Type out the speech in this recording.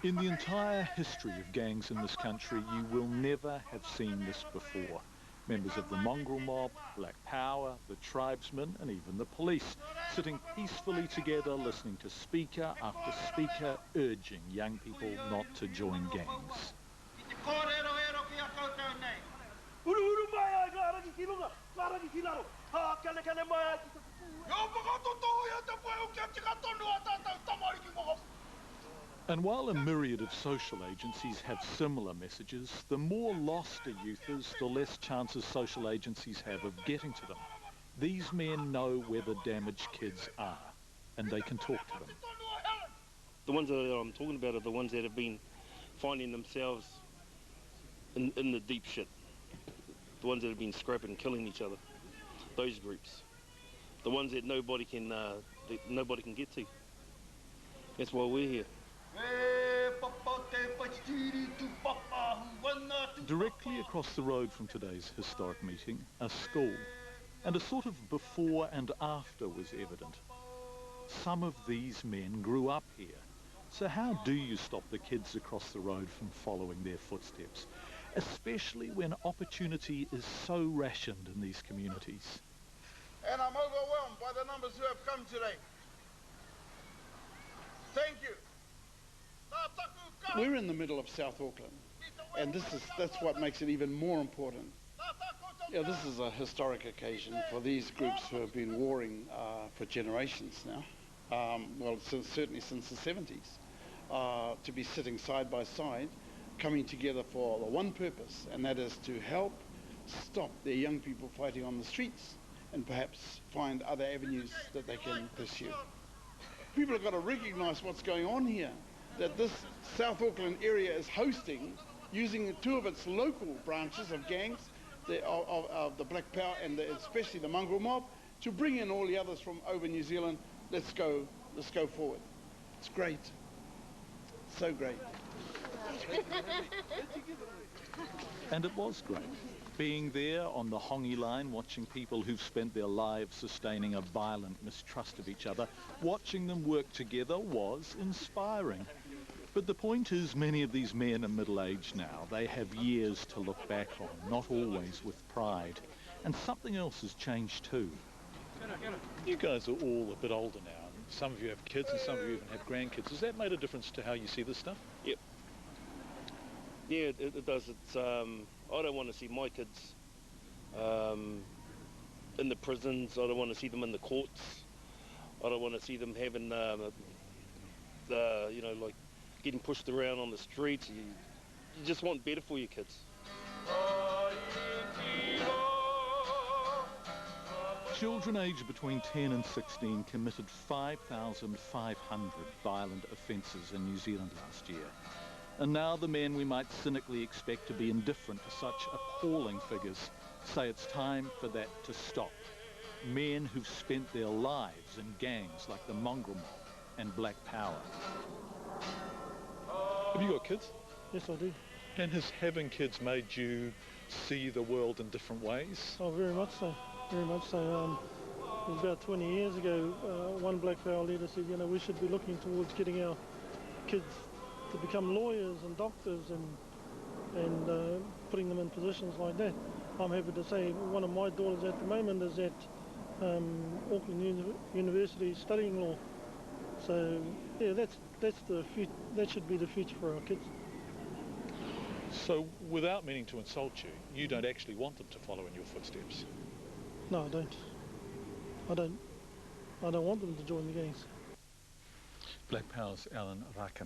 In the entire history of gangs in this country, you will never have seen this before. Members of the mongrel mob, Black Power, the tribesmen and even the police sitting peacefully together listening to speaker after speaker urging young people not to join gangs. And while a myriad of social agencies have similar messages, the more lost a youth is, the less chances social agencies have of getting to them. These men know where the damaged kids are, and they can talk to them. The ones that I'm talking about are the ones that have been finding themselves in the deep shit. The ones that have been scrapping and killing each other. Those groups. The ones that nobody can get to. That's why we're here. Directly across the road from today's historic meeting, a school, and a sort of before and after was evident. Some of these men grew up here. So how do you stop the kids across the road from following their footsteps, especially when opportunity is so rationed in these communities? And I'm overwhelmed by the numbers who have come today. Thank you. We're in the middle of South Auckland, and that's what makes it even more important. Yeah, this is a historic occasion for these groups who have been warring for generations now. Well, certainly since the 70s, to be sitting side by side, coming together for the one purpose, and that is to help stop their young people fighting on the streets and perhaps find other avenues that they can pursue. People have got to recognise what's going on here, that this South Auckland area is hosting, using two of its local branches of gangs, of the Black Power and especially the mongrel mob, to bring in all the others from over New Zealand. Let's go forward. It's great. So great. And it was great. Being there on the Hongi line, watching people who've spent their lives sustaining a violent mistrust of each other, watching them work together was inspiring. But the point is, many of these men are middle-aged now. They have years to look back on, not always with pride. And something else has changed too. You guys are all a bit older now. Some of you have kids and some of you even have grandkids. Has that made a difference to how you see this stuff? Yep. Yeah, it does. It's I don't want to see my kids in the prisons. I don't want to see them in the courts. I don't want to see them having, you know, like getting pushed around on the streets. You just want better for your kids. Children aged between 10 and 16 committed 5,500 violent offences in New Zealand last year. And now the men we might cynically expect to be indifferent to such appalling figures say it's time for that to stop. Men who've spent their lives in gangs like the mongrel mob and Black Power. Have you got kids? Yes, I do. And has having kids made you see the world in different ways? Oh, very much so. Very much so. It was about 20 years ago, one Black Power leader said, you know, we should be looking towards getting our kids to become lawyers and doctors and putting them in positions like that. I'm happy to say one of my daughters at the moment is at Auckland University studying law. So yeah, that should be the future for our kids. So without meaning to insult you, you don't actually want them to follow in your footsteps? No, I don't. I don't want them to join the gangs. Black Power's Alan R.I.P.